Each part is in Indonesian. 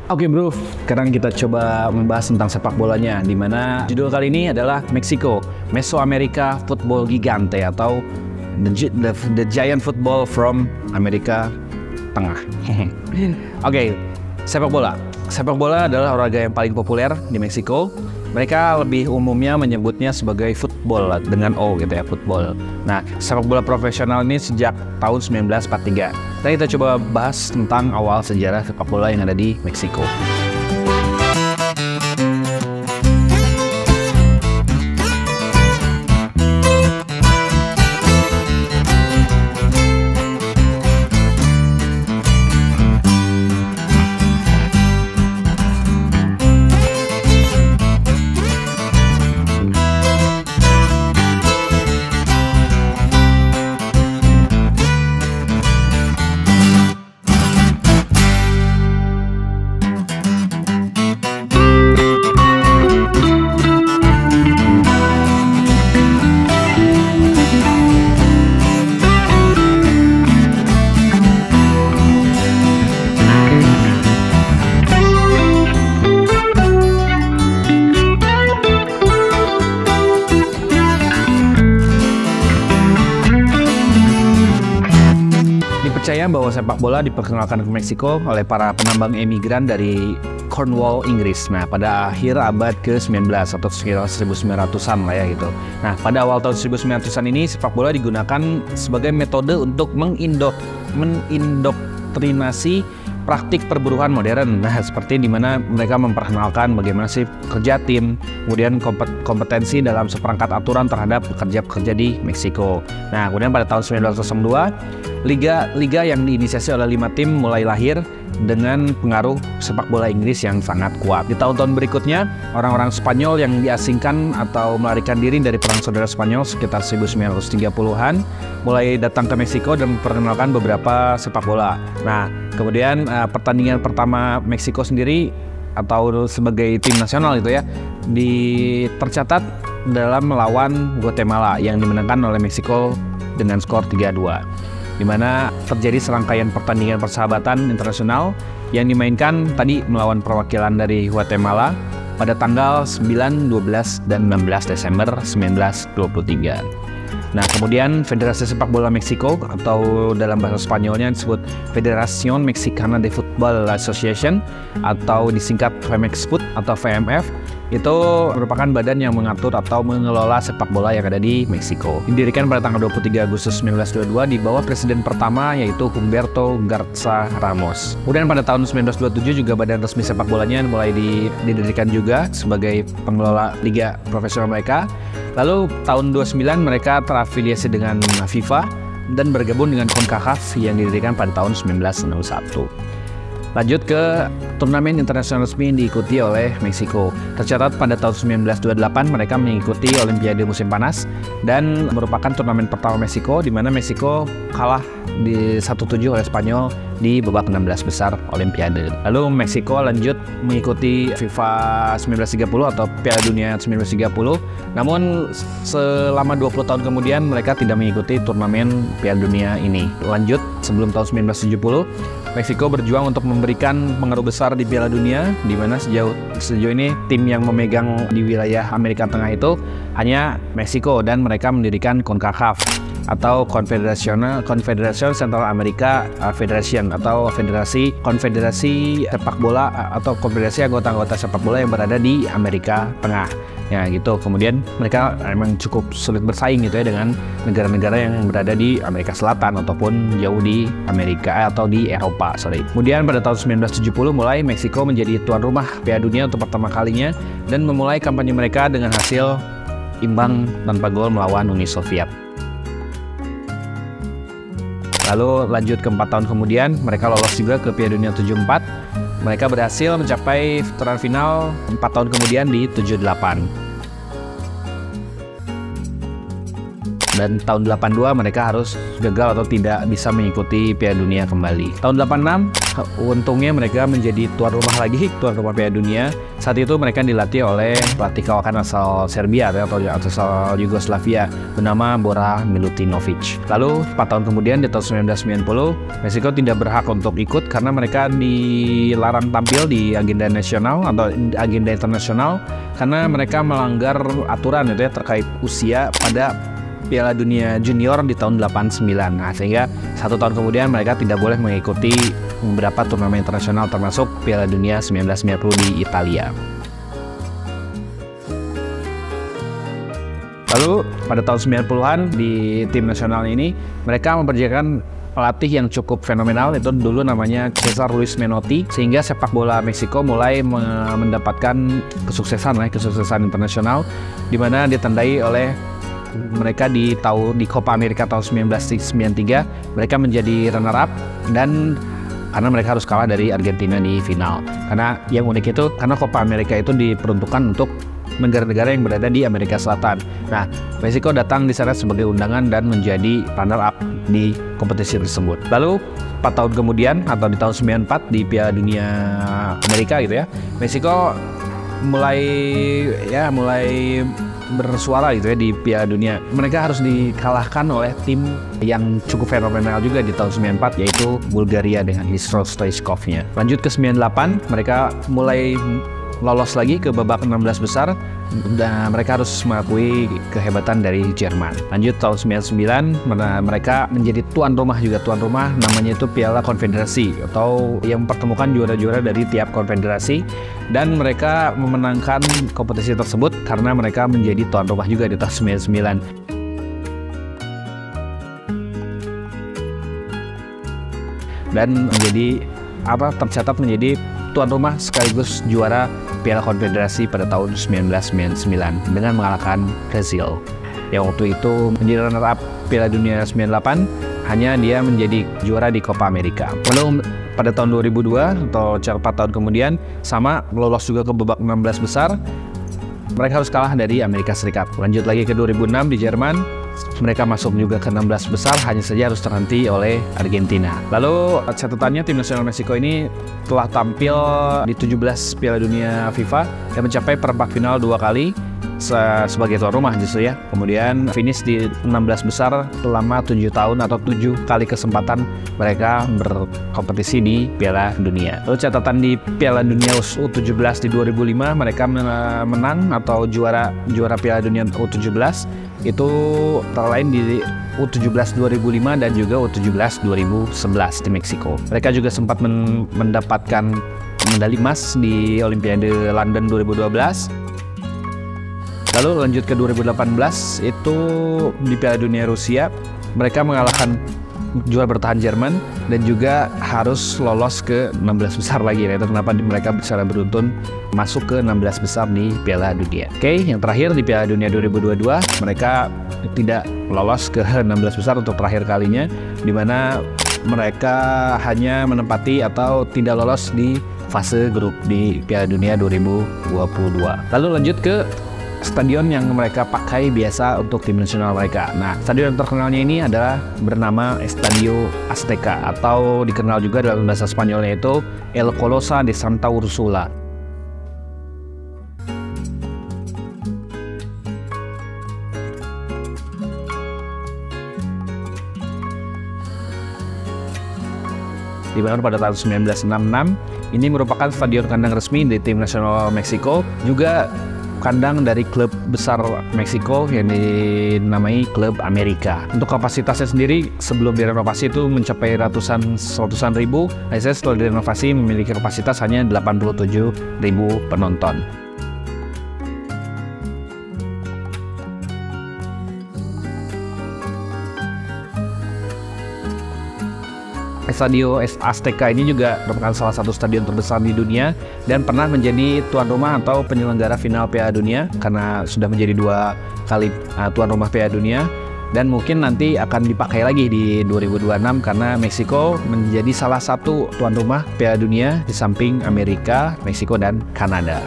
Oke bro, sekarang kita coba membahas tentang sepak bolanya, di mana judul kali ini adalah Meksiko, Mesoamerica Football Gigante atau the Giant Football from Amerika Tengah. Oke, sepak bola. Sepak bola adalah olahraga yang paling populer di Meksiko. Mereka lebih umumnya menyebutnya sebagai football dengan O gitu ya, football. Nah, sepak bola profesional ini sejak tahun 1943. Jadi kita coba bahas tentang awal sejarah sepak bola yang ada di Meksiko. Dipercaya bahwa sepak bola diperkenalkan ke Meksiko oleh para penambang emigran dari Cornwall, Inggris. Nah, pada akhir abad ke-19 atau sekitar 1900-an lah ya gitu. Nah, pada awal tahun 1900-an ini sepak bola digunakan sebagai metode untuk mengindoktrinasi praktik perburuan modern. Nah, seperti di mana mereka memperkenalkan bagaimana sih kerja tim, kemudian kompetensi dalam seperangkat aturan terhadap pekerja-pekerja di Meksiko. Nah, kemudian pada tahun 1902, liga yang diinisiasi oleh 5 tim mulai lahir dengan pengaruh sepak bola Inggris yang sangat kuat. Di tahun-tahun berikutnya, orang-orang Spanyol yang diasingkan atau melarikan diri dari perang saudara Spanyol sekitar 1930-an mulai datang ke Meksiko dan memperkenalkan beberapa sepak bola. Nah, kemudian pertandingan pertama Meksiko sendiri atau sebagai tim nasional itu ya, tercatat dalam melawan Guatemala yang dimenangkan oleh Meksiko dengan skor 3-2. Di mana terjadi serangkaian pertandingan persahabatan internasional yang dimainkan tadi melawan perwakilan dari Guatemala pada tanggal 9, 12, dan 16 Desember 1923. Nah, kemudian Federasi Sepak Bola Meksiko atau dalam bahasa Spanyolnya disebut Federación Mexicana de Football Association atau disingkat Femexfoot atau VMF, itu merupakan badan yang mengatur atau mengelola sepak bola yang ada di Meksiko. Didirikan pada tanggal 23 Agustus 1922 di bawah presiden pertama yaitu Humberto Garza Ramos. Kemudian pada tahun 1927 juga badan resmi sepak bolanya mulai didirikan juga sebagai pengelola liga profesional mereka. Lalu tahun 29 mereka terafiliasi dengan FIFA dan bergabung dengan CONCACAF yang didirikan pada tahun 1961. Lanjut ke turnamen internasional resmi yang diikuti oleh Meksiko. Tercatat pada tahun 1928 mereka mengikuti Olimpiade musim panas dan merupakan turnamen pertama Meksiko di mana Meksiko kalah di 1-7 oleh Spanyol di babak 16 besar Olimpiade. Lalu Meksiko lanjut mengikuti FIFA 1930 atau Piala Dunia 1930. Namun selama 20 tahun kemudian mereka tidak mengikuti turnamen Piala Dunia ini. Lanjut sebelum tahun 1970 Meksiko berjuang untuk memberikan pengaruh besar di Piala Dunia, di mana sejauh ini tim yang memegang di wilayah Amerika Tengah itu hanya Meksiko dan mereka mendirikan CONCACAF atau Confederation Central America Federation atau konfederasi sepak bola atau konfederasi anggota-anggota sepak bola yang berada di Amerika Tengah. Ya gitu. Kemudian mereka memang cukup sulit bersaing gitu ya dengan negara-negara yang berada di Amerika Selatan ataupun jauh di Amerika atau di Eropa. Kemudian pada tahun 1970 mulai Meksiko menjadi tuan rumah Piala Dunia untuk pertama kalinya dan memulai kampanye mereka dengan hasil imbang tanpa gol melawan Uni Soviet. Lalu lanjut ke 4 tahun kemudian mereka lolos juga ke Piala Dunia 74. Mereka berhasil mencapai putaran final 4 tahun kemudian di 78. dan tahun 82 mereka harus gagal atau tidak bisa mengikuti Piala Dunia kembali. Tahun 86 untungnya mereka menjadi tuan rumah lagi, tuan rumah Piala Dunia. Saat itu mereka dilatih oleh pelatih kawakan asal Serbia atau asal Yugoslavia bernama Bora Milutinovic. Lalu 4 tahun kemudian di tahun 1990 Meksiko tidak berhak untuk ikut karena mereka dilarang tampil di agenda nasional atau agenda internasional karena mereka melanggar aturan itu ya terkait usia pada Piala Dunia Junior di tahun 89. Nah, sehingga 1 tahun kemudian mereka tidak boleh mengikuti beberapa turnamen internasional termasuk Piala Dunia 1990 di Italia. Lalu pada tahun 90-an di tim nasional ini mereka memperjakan pelatih yang cukup fenomenal, itu dulu namanya Cesar Luis Menotti, sehingga sepak bola Meksiko mulai mendapatkan kesuksesan internasional di mana ditandai oleh mereka di Copa America tahun 1993 mereka menjadi runner up dan karena mereka harus kalah dari Argentina di final. Karena yang unik itu karena Copa America itu diperuntukkan untuk negara-negara yang berada di Amerika Selatan. Nah, Meksiko datang di sana sebagai undangan dan menjadi runner up di kompetisi tersebut. Lalu 4 tahun kemudian atau di tahun 94 di Piala Dunia Amerika gitu ya, Meksiko mulai bersuara gitu ya di Piala Dunia. Mereka harus dikalahkan oleh tim yang cukup fenomenal juga di tahun 94 yaitu Bulgaria dengan Hristo Stoichkovnya. Lanjut ke 98, mereka mulai lolos lagi ke babak 16 besar dan mereka harus mengakui kehebatan dari Jerman. Lanjut tahun 99 mereka menjadi tuan rumah namanya itu Piala Konfederasi atau yang mempertemukan juara-juara dari tiap konfederasi dan mereka memenangkan kompetisi tersebut karena mereka menjadi tuan rumah juga di tahun 99. Dan tercatat menjadi tuan rumah sekaligus juara Piala Konfederasi pada tahun 1999 dengan mengalahkan Brazil yang waktu itu menjadi runner up Piala Dunia 98, hanya dia menjadi juara di Copa America. Lalu pada tahun 2002 atau 4 tahun kemudian sama lolos juga ke babak 16 besar, mereka harus kalah dari Amerika Serikat. Lanjut lagi ke 2006 di Jerman, mereka masuk juga ke 16 besar, hanya saja harus terhenti oleh Argentina. Lalu catatannya tim nasional Meksiko ini telah tampil di 17 Piala Dunia FIFA dan mencapai perempat final 2 kali sebagai tuan rumah justru ya. Kemudian finish di 16 besar selama 7 tahun atau 7 kali kesempatan mereka berkompetisi di Piala Dunia. Lalu catatan di Piala Dunia U17 di 2005 mereka menang atau juara Piala Dunia U17 itu antara lain di U17 2005 dan juga U17 2011 di Meksiko. Mereka juga sempat mendapatkan medali emas di Olimpiade London 2012. Lalu lanjut ke 2018 itu di Piala Dunia Rusia, mereka mengalahkan juara bertahan Jerman dan juga harus lolos ke 16 besar lagi. Itu kenapa mereka secara beruntun masuk ke 16 besar di Piala Dunia. Oke, yang terakhir di Piala Dunia 2022 mereka tidak lolos ke 16 besar untuk terakhir kalinya, di mana mereka hanya menempati atau tidak lolos di fase grup di Piala Dunia 2022. Lalu lanjut ke stadion yang mereka pakai biasa untuk tim nasional mereka. Nah, stadion terkenalnya ini adalah bernama Estadio Azteca atau dikenal juga dalam bahasa Spanyolnya itu El Colosa de Santa Úrsula. Dibangun pada tahun 1966, ini merupakan stadion kandang resmi dari tim nasional Meksiko, juga kandang dari klub besar Meksiko yang dinamai Klub Amerika. Untuk kapasitasnya sendiri sebelum direnovasi itu mencapai ratusan ribu. Nah, setelah direnovasi memiliki kapasitas hanya 87.000 penonton. Estadio Azteca ini juga merupakan salah satu stadion terbesar di dunia dan pernah menjadi tuan rumah atau penyelenggara final Piala Dunia karena sudah menjadi 2 kali tuan rumah Piala Dunia, dan mungkin nanti akan dipakai lagi di 2026 karena Meksiko menjadi salah satu tuan rumah Piala Dunia di samping Amerika, Meksiko, dan Kanada.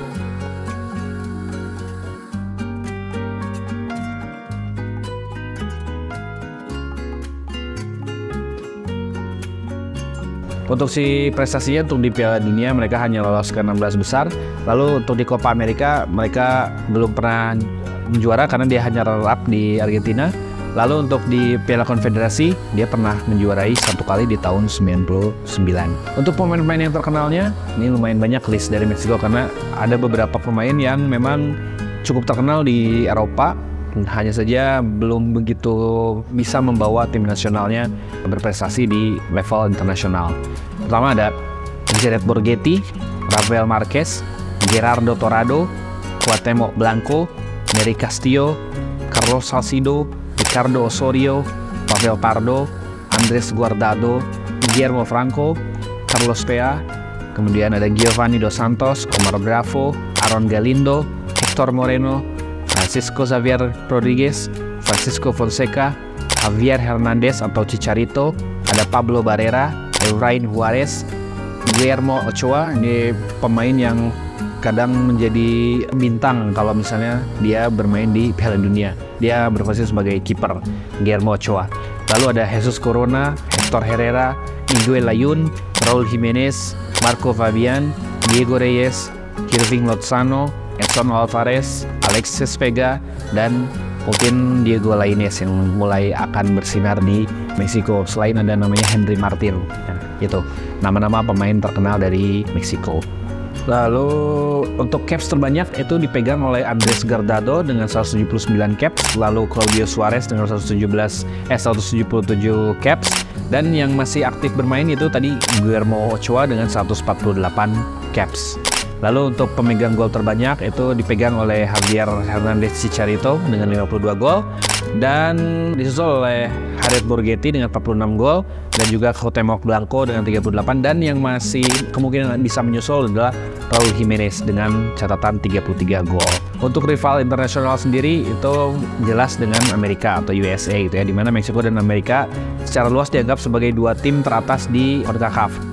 Untuk si prestasinya untuk di Piala Dunia mereka hanya lolos ke 16 besar. Lalu untuk di Copa America mereka belum pernah menjuara karena dia hanya runner up di Argentina. Lalu untuk di Piala Konfederasi dia pernah menjuarai 1 kali di tahun 99. Untuk pemain-pemain yang terkenalnya ini lumayan banyak list dari Meksiko karena ada beberapa pemain yang memang cukup terkenal di Eropa. Hanya saja belum begitu bisa membawa tim nasionalnya berprestasi di level internasional. Pertama ada Jared Borghetti, Rafael Marquez, Gerardo Torrado, Cuauhtémoc Blanco, Nery Castillo, Carlos Salcido, Ricardo Osorio, Pavel Pardo, Andrés Guardado, Guillermo Franco, Carlos Pea, kemudian ada Giovanni Dos Santos, Omar Bravo, Aaron Galindo, Hector Moreno, Francisco Xavier Rodríguez, Francisco Fonseca, Javier Hernandez atau Chicharito, ada Pablo Barrera, Efrain Juarez, Guillermo Ochoa. Ini pemain yang kadang menjadi bintang kalau misalnya dia bermain di Piala Dunia. Dia berposisi sebagai kiper, Guillermo Ochoa. Lalu ada Jesus Corona, Hector Herrera, Miguel Layún, Raúl Jiménez, Marco Fabián, Diego Reyes, Irving Lozano, Edson Alvarez, Alexis Vega, dan mungkin Diego Lainez yang mulai akan bersinar di Meksiko. Selain ada namanya Henry Martin, itu nama-nama pemain terkenal dari Meksiko. Lalu untuk caps terbanyak itu dipegang oleh Andrés Guardado dengan 179 caps, lalu Claudio Suarez dengan 177 caps, dan yang masih aktif bermain itu tadi Guillermo Ochoa dengan 148 caps. Lalu untuk pemegang gol terbanyak itu dipegang oleh Javier Hernandez Chicharito dengan 52 gol, dan disusul oleh Jared Borghetti dengan 46 gol, dan juga Cuauhtémoc Blanco dengan 38, dan yang masih kemungkinan bisa menyusul adalah Raúl Jiménez dengan catatan 33 gol. Untuk rival internasional sendiri itu jelas dengan Amerika atau USA gitu ya, di mana Meksiko dan Amerika secara luas dianggap sebagai dua tim teratas di CONCACAF.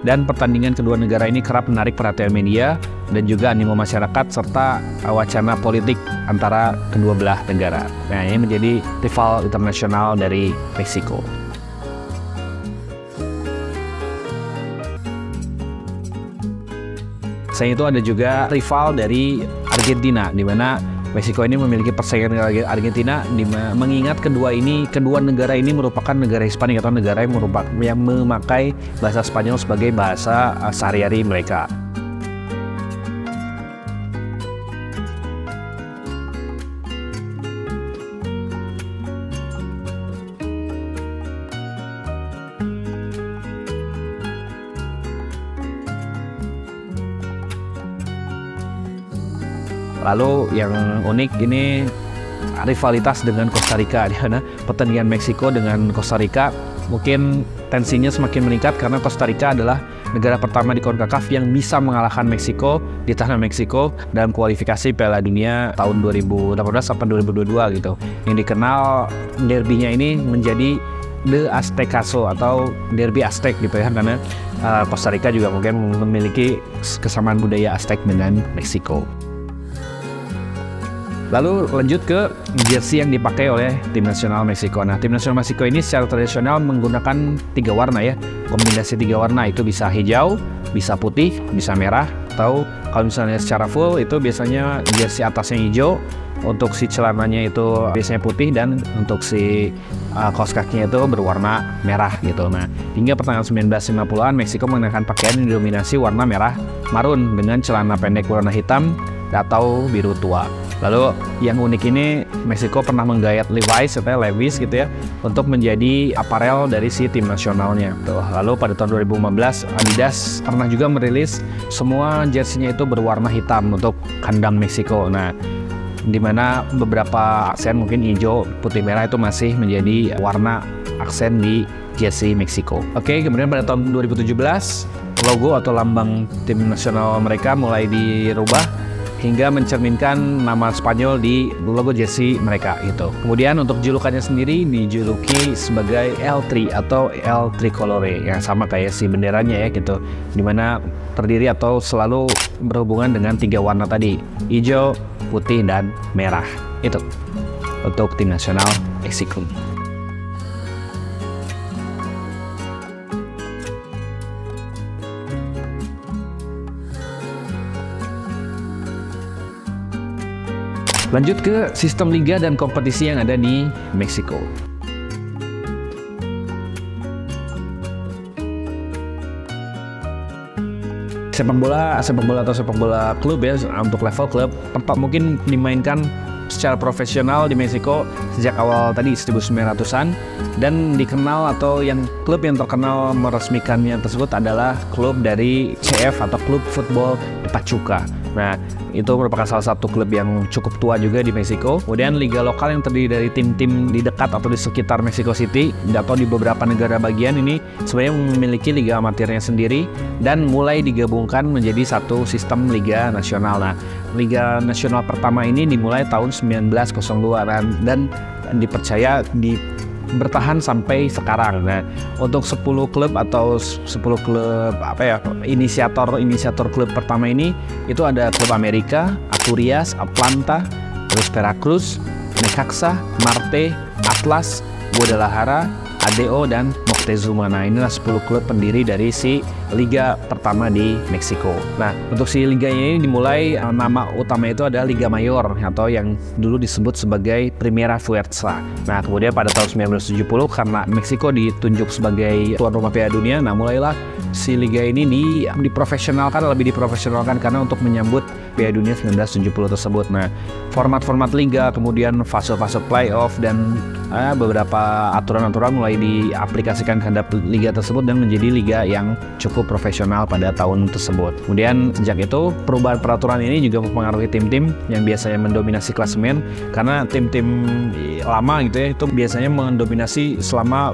Dan pertandingan kedua negara ini kerap menarik perhatian media dan juga animo masyarakat serta wacana politik antara kedua belah negara. Nah, ini menjadi rival internasional dari Meksiko. Selain itu ada juga rival dari Argentina, di mana Meksiko ini memiliki persaingan dengan Argentina, mengingat kedua negara ini merupakan negara Hispanik atau negara yang memakai bahasa Spanyol sebagai bahasa sehari-hari mereka. Lalu yang unik ini rivalitas dengan Costa Rica, di mana pertandingan Meksiko dengan Costa Rica mungkin tensinya semakin meningkat karena Costa Rica adalah negara pertama di CONCACAF yang bisa mengalahkan Meksiko di tanah Meksiko dalam kualifikasi Piala Dunia tahun 2018 sampai 2022 gitu. Yang dikenal derbynya ini menjadi The Aztecaso atau Derby Aztec gitu ya, karena Costa Rica juga mungkin memiliki kesamaan budaya Aztec dengan Meksiko. Lalu lanjut ke jersey yang dipakai oleh tim nasional Meksiko. Nah, tim nasional Meksiko ini secara tradisional menggunakan 3 warna ya. Kombinasi 3 warna itu bisa hijau, bisa putih, bisa merah. Atau kalau misalnya secara full itu biasanya jersey atasnya hijau, untuk si celananya itu biasanya putih, dan untuk si kaos kakinya itu berwarna merah gitu. Nah, hingga pertengahan 1950-an Meksiko mengenakan pakaian yang didominasi warna merah marun dengan celana pendek warna hitam atau biru tua. Lalu yang unik ini Meksiko pernah menggayat Levi's gitu ya untuk menjadi aparel dari si tim nasionalnya. Lalu pada tahun 2015 Adidas pernah juga merilis semua jersey-nya itu berwarna hitam untuk kandang Meksiko. Nah, di mana beberapa aksen mungkin hijau, putih, merah itu masih menjadi warna aksen di jersey Meksiko. Oke, kemudian pada tahun 2017 logo atau lambang tim nasional mereka mulai dirubah. hingga mencerminkan nama Spanyol di logo jersey mereka gitu. Kemudian untuk julukannya sendiri dijuluki sebagai El Tri atau El Tricolore, yang sama kayak si benderanya ya gitu, dimana terdiri atau selalu berhubungan dengan 3 warna tadi, hijau, putih, dan merah. Itu untuk tim nasional Meksiko. Lanjut ke sistem liga dan kompetisi yang ada di Meksiko. Sepak bola atau sepak bola klub ya, untuk level klub mungkin dimainkan secara profesional di Meksiko sejak awal tadi 1900-an, dan dikenal atau yang klub yang terkenal meresmikannya tersebut adalah klub dari CF atau Klub Football Pachuca. Nah, itu merupakan salah satu klub yang cukup tua juga di Meksiko. Kemudian liga lokal yang terdiri dari tim-tim di dekat atau di sekitar Mexico City atau di beberapa negara bagian ini sebenarnya memiliki liga amatirnya sendiri dan mulai digabungkan menjadi satu sistem liga nasional. Nah, liga nasional pertama ini dimulai tahun 1902 dan dipercaya bertahan sampai sekarang. Nah, untuk 10 klub atau 10 klub inisiator klub pertama ini itu ada Klub Amerika, Asturias, Atlanta, terus Veracruz, Necaxa, Marte, Atlas, Guadalajara, ADO, dan Moctezuma. Nah, inilah 10 klub pendiri dari si liga pertama di Meksiko. Nah, untuk si liganya ini dimulai, nama utama itu adalah Liga Mayor atau yang dulu disebut sebagai Primera Fuerza. Nah, kemudian pada tahun 1970 karena Meksiko ditunjuk sebagai tuan rumah Piala Dunia, nah mulailah si liga ini lebih diprofesionalkan karena untuk menyambut Piala Dunia 1970 tersebut. Nah, format-format liga, kemudian fase-fase playoff, dan beberapa aturan-aturan mulai diaplikasikan terhadap liga tersebut dan menjadi liga yang cukup profesional pada tahun tersebut. Kemudian sejak itu perubahan peraturan ini juga mempengaruhi tim-tim yang biasanya mendominasi klasemen, karena tim-tim lama gitu ya itu biasanya mendominasi selama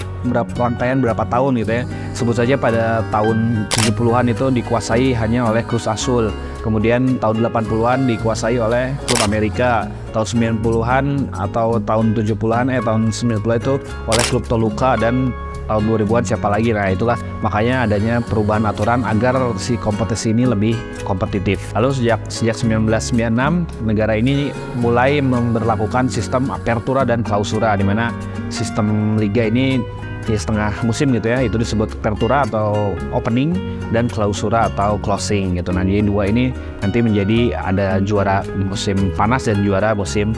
rangkaian berapa tahun gitu ya. Sebut saja pada tahun 70-an itu dikuasai hanya oleh Cruz Azul. Kemudian tahun 80-an dikuasai oleh Klub Amerika, tahun 90-an atau tahun 70-an tahun 90-an itu oleh Klub Toluca, dan tahun 2000-an siapa lagi. Nah, itulah makanya adanya perubahan aturan agar si kompetisi ini lebih kompetitif. Lalu sejak 1996 negara ini mulai memberlakukan sistem apertura dan clausura, di mana sistem liga ini di setengah musim gitu ya, itu disebut apertura atau opening dan clausura atau closing gitu. Nah, jadi dua ini nanti menjadi ada juara musim panas dan juara musim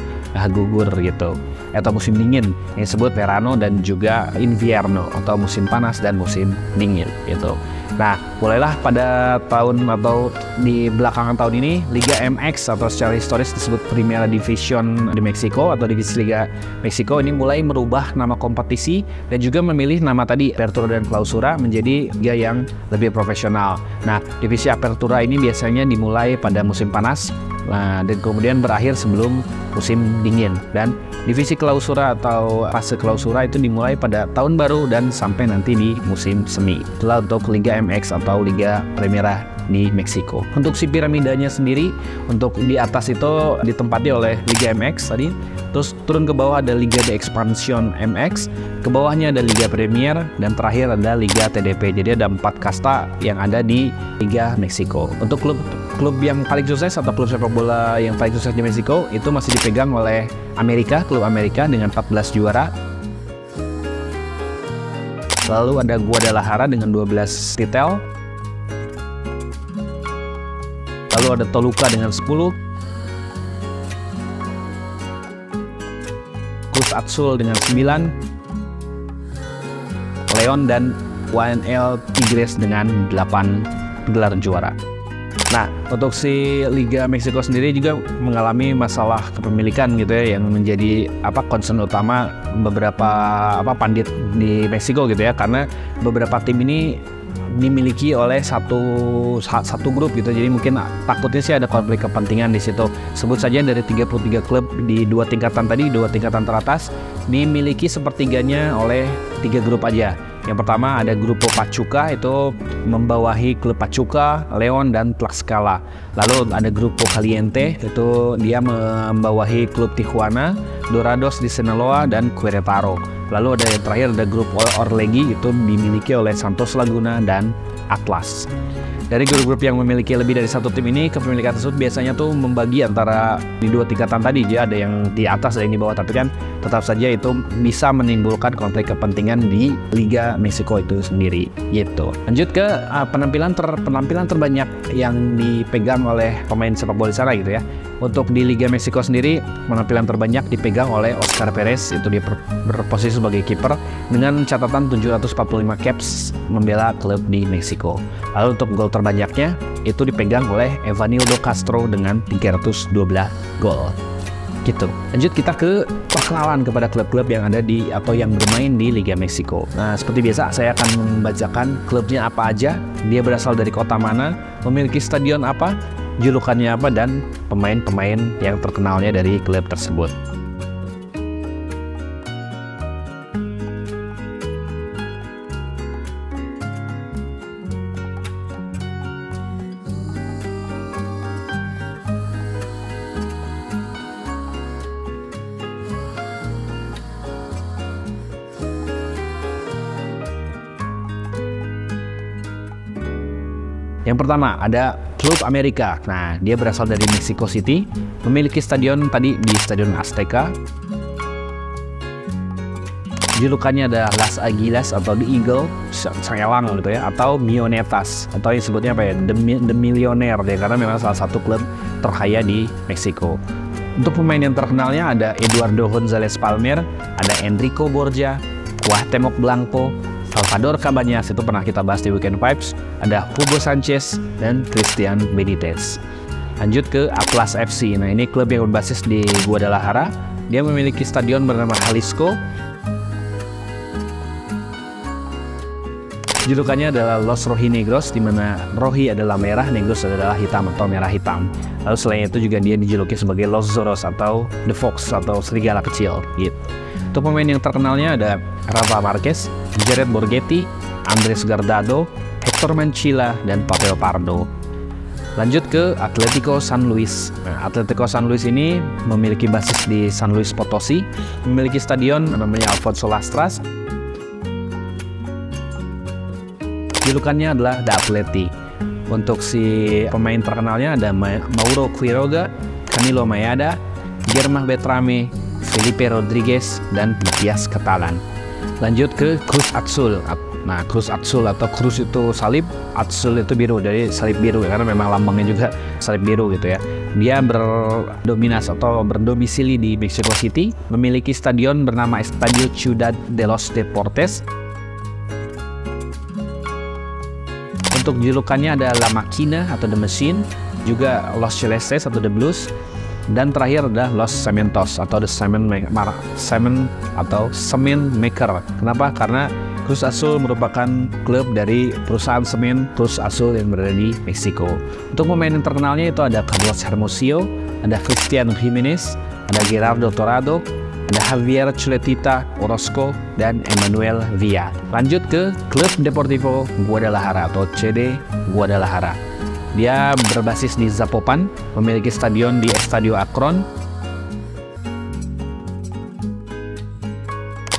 gugur gitu, atau musim dingin yang disebut verano, dan juga invierno atau musim panas dan musim dingin gitu. Nah, mulailah pada tahun atau di belakangan tahun ini Liga MX atau secara historis disebut Primera Division di Meksiko atau Divisi Liga Meksiko ini mulai merubah nama kompetisi dan juga memilih nama tadi Apertura dan Clausura menjadi liga yang lebih profesional. Nah, divisi Apertura ini biasanya dimulai pada musim panas, dan kemudian berakhir sebelum musim dingin, dan divisi Clausura atau fase Clausura itu dimulai pada tahun baru dan sampai nanti di musim semi. Itulah untuk Liga MX atau Liga Primera di Meksiko. Untuk si piramidanya sendiri, untuk di atas itu ditempati oleh Liga MX tadi, terus turun ke bawah ada Liga de Expansión MX, ke bawahnya ada Liga Premier, dan terakhir ada Liga TDP. Jadi ada 4 kasta yang ada di Liga Meksiko. Untuk klub yang paling sukses atau klub sepak bola yang paling sukses di Meksiko itu masih dipegang oleh Amerika, Klub Amerika dengan 14 juara. Lalu ada Guadalajara dengan 12 titel. Lalu ada Toluca dengan 10. Cruz Azul dengan 9. Leon dan UNL Tigres dengan 8 gelar juara. Nah, untuk si Liga Meksiko sendiri juga mengalami masalah kepemilikan gitu ya, yang menjadi concern utama beberapa pandit di Meksiko gitu ya, karena beberapa tim ini dimiliki oleh satu grup gitu. Jadi mungkin takutnya sih ada konflik kepentingan di situ. Sebut saja dari 33 klub di dua tingkatan tadi, dua tingkatan teratas, dimiliki sepertiganya oleh 3 grup aja. Yang pertama ada Grupo Pachuca, itu membawahi klub Pachuca, Leon, dan Tlaxcala. Lalu ada Grupo Caliente, itu dia membawahi klub Tijuana, Dorados di Sinaloa, dan Querétaro. Lalu ada yang terakhir ada grup Orlegui, itu dimiliki oleh Santos Laguna dan Atlas. Dari grup-grup yang memiliki lebih dari satu tim ini, kepemilikan tersebut biasanya tuh membagi antara di dua tingkatan tadi, jadi ada yang di atas dan yang di bawah, tapi kan tetap saja itu bisa menimbulkan konflik kepentingan di Liga Meksiko itu sendiri gitu. Lanjut ke penampilan terbanyak yang dipegang oleh pemain sepak bola di sana gitu ya. Untuk di Liga Meksiko sendiri, penampilan terbanyak dipegang oleh Oscar Perez, itu dia berposisi sebagai kiper dengan catatan 745 caps membela klub di Meksiko. Lalu untuk gol terbanyaknya itu dipegang oleh Evanildo Castro dengan 312 gol. Gitu. Lanjut kita ke perkenalan kepada klub-klub yang ada di atau yang bermain di Liga Meksiko. Nah, seperti biasa saya akan membacakan klubnya apa aja, dia berasal dari kota mana, memiliki stadion apa, julukannya apa, dan pemain-pemain yang terkenalnya dari klub tersebut. Yang pertama ada Klub Amerika. Nah, dia berasal dari Mexico City, memiliki stadion tadi di Stadion Azteca. Julukannya ada Las Aguilas atau The Eagle, Sangalang gitu ya, atau Mionetas, atau yang sebutnya apa ya, The Millionaire ya, karena memang salah satu klub terkaya di Meksiko. Untuk pemain yang terkenalnya ada Eduardo González Palmer, ada Enrico Borja, Cuauhtémoc Blanco, Salvador Cabañas, itu pernah kita bahas di Weekend Vibes, ada Hugo Sanchez, dan Christian Benitez. Lanjut ke Atlas FC. Nah, ini klub yang berbasis di Guadalajara. Dia memiliki stadion bernama Jalisco. Julukannya adalah Los Rojinegros, di mana Roji adalah merah, Negros adalah hitam atau merah hitam. Lalu selain itu juga dia dijuluki sebagai Los Zorros atau The Fox atau serigala kecil gitu. Untuk pemain yang terkenalnya ada Rafa Marquez, Jared Borghetti, Andres Guardado, Hector Mancilla, dan Papel Pardo. Lanjut ke Atlético San Luis. Nah, Atlético San Luis ini memiliki basis di San Luis Potosí, memiliki stadion namanya Alfonso Lastras. Julukannya adalah The Atleti. Untuk si pemain terkenalnya ada Mauro Quiroga, Camilo Mayada, Germán Betrame, Felipe Rodríguez, dan Matias Catalan. Lanjut ke Cruz Azul. Nah, Cruz Azul atau Cruz itu salib, Azul itu biru, dari salib biru ya, karena memang lambangnya juga salib biru gitu ya. Dia berdomisili di Mexico City, memiliki stadion bernama Estadio Ciudad de los Deportes. Untuk julukannya ada La Máquina atau The Machine, juga Los Celestes atau The Blues, dan terakhir adalah Los Cementos atau The Cement Maker. Kenapa? Karena Cruz Azul merupakan klub dari perusahaan semen Cruz Azul yang berada di Meksiko. Untuk pemain yang terkenalnya itu ada Carlos Hermosillo, ada Cristiano Jiménez, ada Gerardo Torrado, ada Javier Chuletita Orozco, dan Emmanuel Villa. Lanjut ke Club Deportivo Guadalajara atau CD Guadalajara. Dia berbasis di Zapopan, memiliki stadion di Estadio Akron.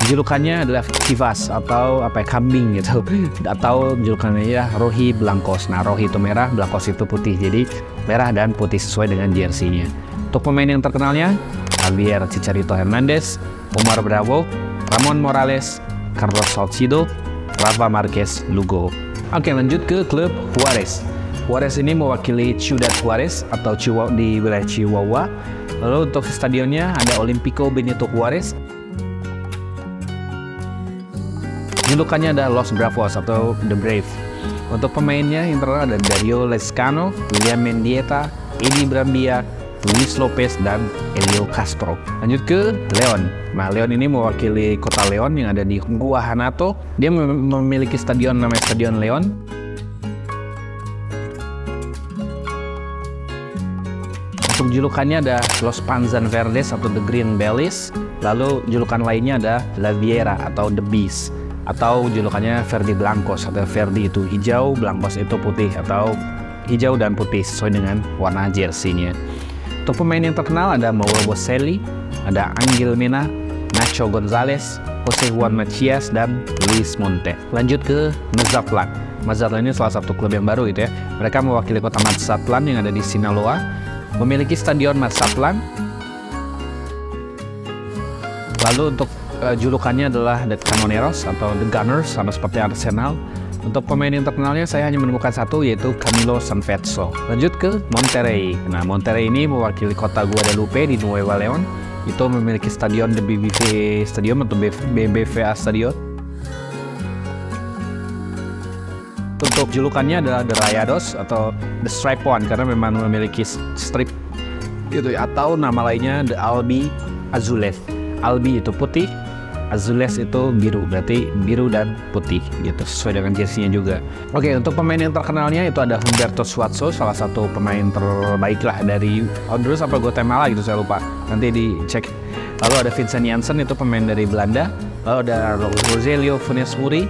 Julukannya adalah Chivas atau kambing gitu, atau julukannya ya Roji Blancos. Nah, Roji itu merah, Blancos itu putih, jadi merah dan putih sesuai dengan jersey-nya. Untuk pemain yang terkenalnya Javier Chicharito Hernandez, Omar Bravo, Ramon Morales, Carlos Salcido, Rafa Marquez Lugo. Oke, lanjut ke klub Juarez. Juarez ini mewakili Ciudad Juarez atau di wilayah Chihuahua. Lalu untuk stadionnya ada Olimpico Benito Juarez. Julukannya ada Los Bravos atau The Brave. Untuk pemainnya yang terkenal ada Dario Lescano, William Mendieta, Edi Brambilla, Luis Lopez, dan Elio Castro. Lanjut ke Leon. Nah, Leon ini mewakili kota Leon yang ada di Guanajuato. Dia memiliki stadion namanya Stadion Leon. Untuk julukannya ada Los Panzan Verdes atau The Green Bellies. Lalu julukan lainnya ada La Viera atau The Beast. Atau julukannya Verdi Blancos atau Verdi itu hijau, Blancos itu putih atau hijau dan putih sesuai dengan warna jersey-nya. Untuk pemain yang terkenal ada Mauro Boselli, ada Angel Mena, Nacho Gonzalez, Jose Juan Macias, dan Luis Monte. Lanjut ke Mazatlán. Mazatlán ini salah satu klub yang baru gitu ya. Mereka mewakili kota Mazatlán yang ada di Sinaloa. Memiliki stadion Mazatlán. Lalu untuk julukannya adalah The Canoneros atau The Gunners, sama seperti Arsenal. Untuk pemain yang terkenalnya saya hanya menemukan satu, yaitu Camilo Sanfezzo. Lanjut ke Monterrey. Nah, Monterrey ini mewakili kota Guadalupe di Nueva León. Itu memiliki stadion The BBVA Stadium atau BBVA Stadion. Untuk julukannya adalah The Rayados atau The Stripe One karena memang memiliki strip gitu ya. Atau nama lainnya The Albi Azules. Albi itu putih, Azules itu biru, berarti biru dan putih gitu, sesuai dengan jersey-nya juga. Oke, untuk pemain yang terkenalnya itu ada Humberto Suazo, salah satu pemain terbaik lah dari Honduras apa Guatemala gitu, saya lupa, nanti dicek. Lalu ada Vincent Janssen, itu pemain dari Belanda. Lalu ada Rogelio Funes Mori,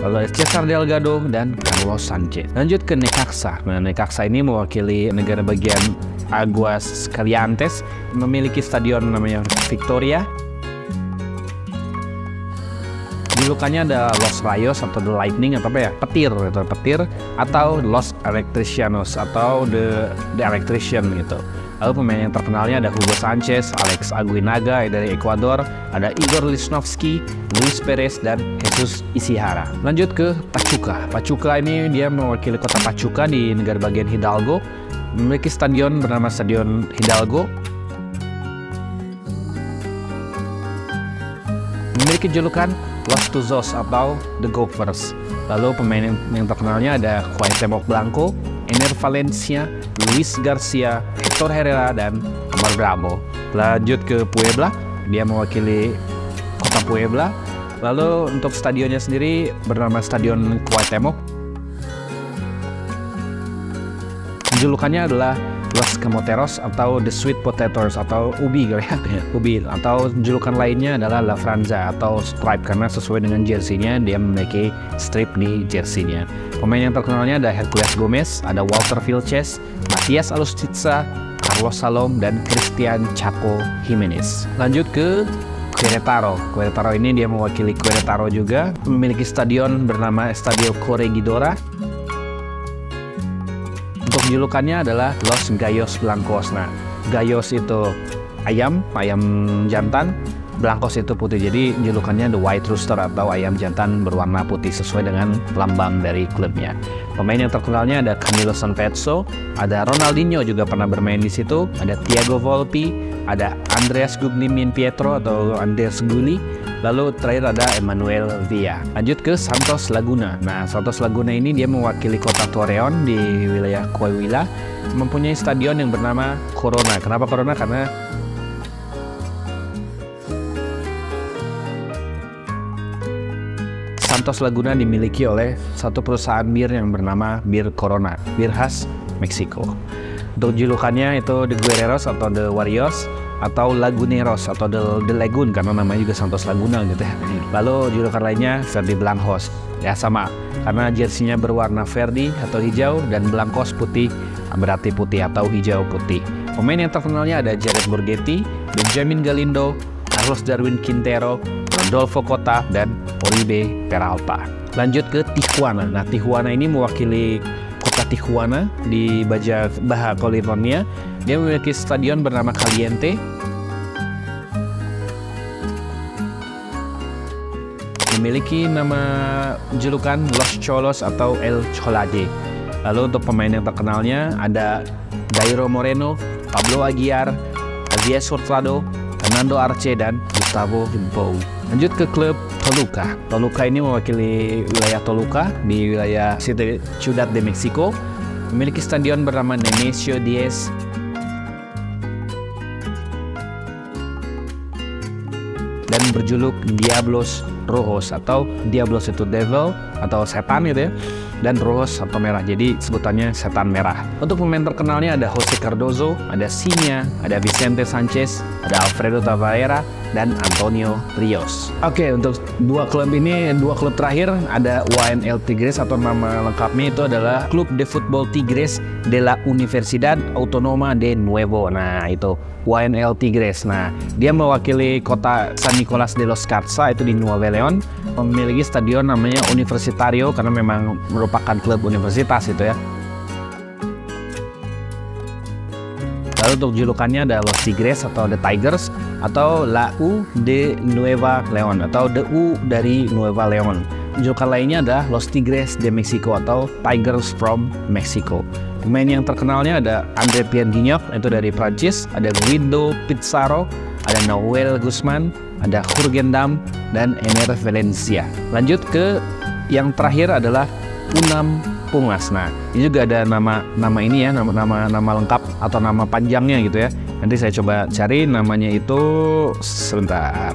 lalu ada Cesar Delgado, dan Carlos Sanchez. Lanjut ke Necaxa. Nah, Necaxa ini mewakili negara bagian Aguas Calientes, memiliki stadion namanya Victoria. Julukannya ada Los Rayos atau The Lightning atau apa ya? Petir atau Los Electricianos atau The Electrician gitu. Lalu pemain yang terkenalnya ada Hugo Sanchez, Alex Aguinaga dari Ekuador, ada Igor Lichnowsky, Luis Perez, dan Jesus Ishihara. Lanjut ke Pachuca. Pachuca ini dia mewakili kota Pachuca di negara bagian Hidalgo. Memiliki stadion bernama Stadion Hidalgo. Memiliki julukan Los Tuzos atau The Gophers. Lalu pemain yang terkenalnya ada Cuauhtémoc Blanco, Ener Valencia, Luis Garcia, Hector Herrera, dan Omar Bravo. Lanjut ke Puebla, dia mewakili kota Puebla. Lalu untuk stadionnya sendiri bernama Stadion Cuauhtémoc. Julukannya adalah Los Camoteros atau The Sweet Potatoes atau Ubi ya. Ubi, atau julukan lainnya adalah La Franja atau Stripe karena sesuai dengan jersey-nya dia memiliki strip di jersey-nya. Pemain yang terkenalnya ada Hercules Gomez, ada Walter Vilches, Matias Alustiza, Carlos Salom, dan Christian Chaco Jimenez. Lanjut ke Querétaro. Querétaro ini dia mewakili Querétaro juga, memiliki stadion bernama Estadio Corregidora. Untuk julukannya adalah Los Gallos Blancos. Nah, Gallos itu ayam jantan, Blancos itu putih. Jadi julukannya The White Rooster atau ayam jantan berwarna putih sesuai dengan lambang dari klubnya. Pemain yang terkenalnya ada Camilo Sanfezzo, ada Ronaldinho juga pernah bermain di situ, ada Thiago Volpi, ada Andreas Gugnimin Pietro atau Andreas Gulli. Lalu terakhir ada Emmanuel Villa. Lanjut ke Santos Laguna. Nah, Santos Laguna ini dia mewakili kota Torreon di wilayah Coahuila, mempunyai stadion yang bernama Corona. Kenapa Corona? Karena Santos Laguna dimiliki oleh satu perusahaan bir yang bernama Bir Corona, bir khas Meksiko. Untuk julukannya itu The Guerreros atau The Warriors, atau Laguneros atau The Lagoon karena namanya juga Santos Laguna gitu ya. Lalu julukan lainnya Verdi Blancos. Ya sama, karena jersinya berwarna Verdi atau hijau dan Blancos putih, berarti putih atau hijau putih. Pemain yang terkenalnya ada Jared Borghetti, Benjamin Galindo, Carlos Darwin Quintero, Rodolfo Cota, dan Oribe Peralta. Lanjut ke Tijuana. Nah, Tijuana ini mewakili kota Tijuana di Baja California. Dia memiliki stadion bernama Caliente. Memiliki nama julukan Los Cholos atau El Cholade. Lalu untuk pemain yang terkenalnya ada Dairo Moreno, Pablo Aguiar, Javier Hurtado, Fernando Arce, dan Gustavo Bou. Lanjut ke klub Toluca. Toluca ini mewakili wilayah Toluca di wilayah Ciudad de Mexico. Memiliki stadion bernama Nemesio 10. dan berjuluk Diablos Rojos, atau Diablos itu devil atau setan gitu ya, dan Rojos atau merah, jadi sebutannya setan merah. Untuk pemain terkenalnya ada Jose Cardozo, ada Sinya, ada Vicente Sanchez, ada Alfredo Talavera, dan Antonio Rios. Oke, untuk dua klub terakhir ada YNL Tigres, atau nama lengkapnya itu adalah Club de Fútbol Tigres de la Universidad Autónoma de Nuevo. Nah, itu YNL Tigres. Nah, dia mewakili kota San Nicolás de los Garza itu di Nuevo León, memiliki stadion namanya Universitario karena memang merupakan klub universitas itu ya. Lalu untuk julukannya ada Los Tigres atau The Tigers, atau La U de Nueva León, atau The U dari Nueva León. Julukan lainnya adalah Los Tigres de Mexico atau Tigers from Mexico. Pemain yang terkenalnya ada André Pierre Gignac itu dari Prancis, ada Guido Pizarro, ada Noel Guzman, ada Jurgen Damm, dan Ener Valencia. Lanjut ke yang terakhir adalah Unam Pumas. Nah, ini juga ada nama ini ya, nama lengkap atau nama panjangnya gitu ya. Nanti saya coba cari namanya itu sebentar.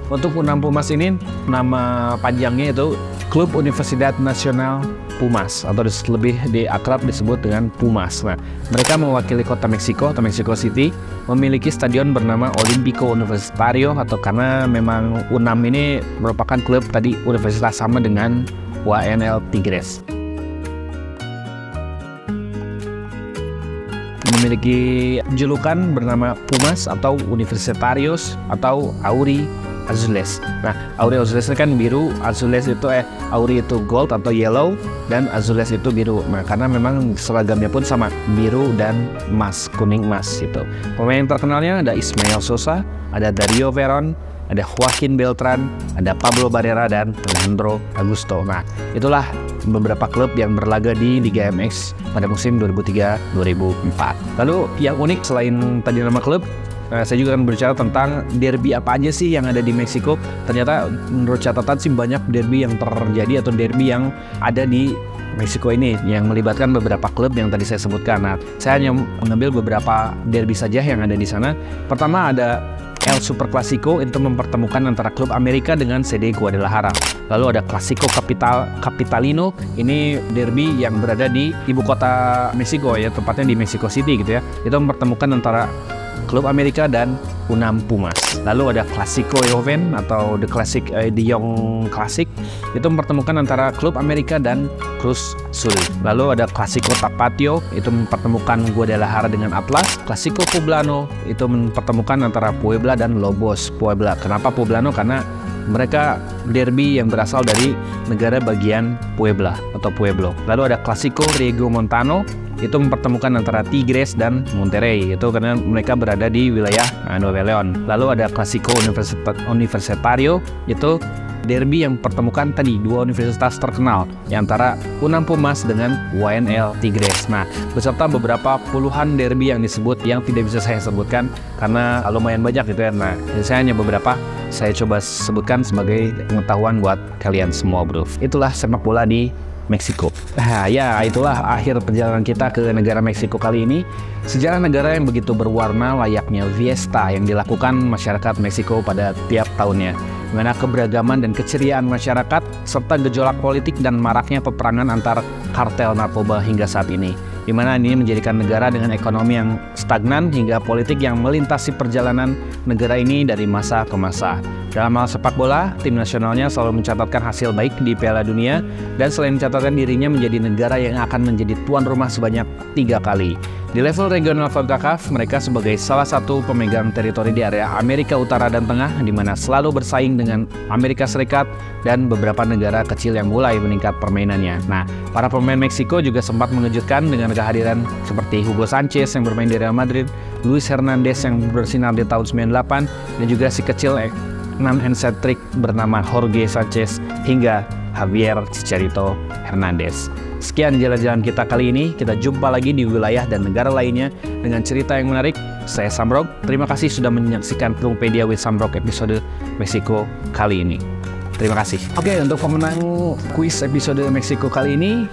Untuk Unam Pumas ini nama panjangnya itu Club Universidad Nacional Pumas, atau lebih akrab disebut dengan Pumas. Nah, mereka mewakili kota Meksiko atau Mexico City, memiliki stadion bernama Olimpico Universitario, atau karena memang Unam ini merupakan klub tadi universitas sama dengan YNL Tigres. Memiliki julukan bernama Pumas atau Universitarios atau Auri Azules. Nah, Auri Azules kan biru, Azules itu Auri itu gold atau yellow, dan Azules itu biru. Nah, karena memang seragamnya pun sama, biru dan emas, kuning emas itu. Pemain terkenalnya ada Ismael Sosa, ada Dario Veron, ada Joaquin Beltran, ada Pablo Barrera, dan Alejandro Augusto. Nah, itulah beberapa klub yang berlaga di Liga MX pada musim 2003-2004. Lalu yang unik selain tadi nama klub, saya juga akan berbicara tentang derby apa aja sih yang ada di Meksiko. Ternyata menurut catatan sih banyak derby yang terjadi atau derby yang ada di Meksiko ini yang melibatkan beberapa klub yang tadi saya sebutkan. Nah, saya hanya mengambil beberapa derby saja yang ada di sana. Pertama ada El Super Clasico, itu mempertemukan antara klub Amerika dengan CD Guadalajara. Lalu ada Clasico Capitalino, ini derby yang berada di ibu kota Meksiko ya, tepatnya di Mexico City gitu ya. Itu mempertemukan antara klub Amerika dan Unam Pumas. Lalu ada Clasico Joven atau The Young Classic, itu mempertemukan antara klub Amerika dan Cruz Azul. Lalu ada Clasico Tapatio, itu mempertemukan Guadalajara dengan Atlas. Clasico Poblano, itu mempertemukan antara Puebla dan Lobos Puebla. Kenapa Poblano? Karena mereka derby yang berasal dari negara bagian Puebla atau Pueblo. Lalu ada Clasico Regiomontano, itu mempertemukan antara Tigres dan Monterrey, itu karena mereka berada di wilayah Nuevo León. Lalu ada Clasico Universitario, itu derby yang mempertemukan tadi dua universitas terkenal, antara Unam Pumas dengan YNL Tigres. Nah, beserta beberapa puluhan derby yang disebut yang tidak bisa saya sebutkan karena lumayan banyak gitu ya. Nah, saya hanya beberapa saya coba sebutkan sebagai pengetahuan buat kalian semua, bro. Itulah sepak bola di Meksiko. Nah, ya itulah akhir perjalanan kita ke negara Meksiko kali ini. Sejarah negara yang begitu berwarna layaknya fiesta yang dilakukan masyarakat Meksiko pada tiap tahunnya. Di mana keberagaman dan keceriaan masyarakat serta gejolak politik dan maraknya peperangan antar kartel narkoba hingga saat ini. Di mana ini menjadikan negara dengan ekonomi yang stagnan hingga politik yang melintasi perjalanan negara ini dari masa ke masa. Dalam hal sepak bola, tim nasionalnya selalu mencatatkan hasil baik di Piala Dunia dan selain mencatatkan dirinya menjadi negara yang akan menjadi tuan rumah sebanyak 3 kali. Di level regional CONCACAF, mereka sebagai salah satu pemegang teritori di area Amerika Utara dan Tengah, di mana selalu bersaing dengan Amerika Serikat dan beberapa negara kecil yang mulai meningkat permainannya. Nah, para pemain Meksiko juga sempat mengejutkan dengan kehadiran seperti Hugo Sanchez yang bermain di Real Madrid, Luis Hernandez yang bersinar di tahun 98, dan juga si kecil non-eccentric bernama Jorge Sanchez hingga Javier Chicharito Hernandez. Sekian jalan-jalan kita kali ini. Kita jumpa lagi di wilayah dan negara lainnya dengan cerita yang menarik. Saya Samrog. Terima kasih sudah menyaksikan Prungpedia with Samrog episode Meksiko kali ini. Terima kasih. Oke, untuk pemenang kuis episode Meksiko kali ini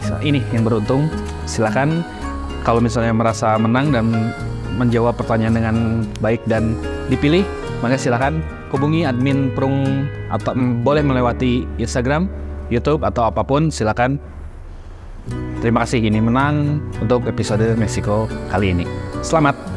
yang beruntung. Silakan kalau misalnya merasa menang dan menjawab pertanyaan dengan baik dan dipilih, maka silakan hubungi admin Prung atau boleh melewati Instagram, YouTube atau apapun, silakan. Terima kasih, ini menang untuk episode Meksiko kali ini. Selamat.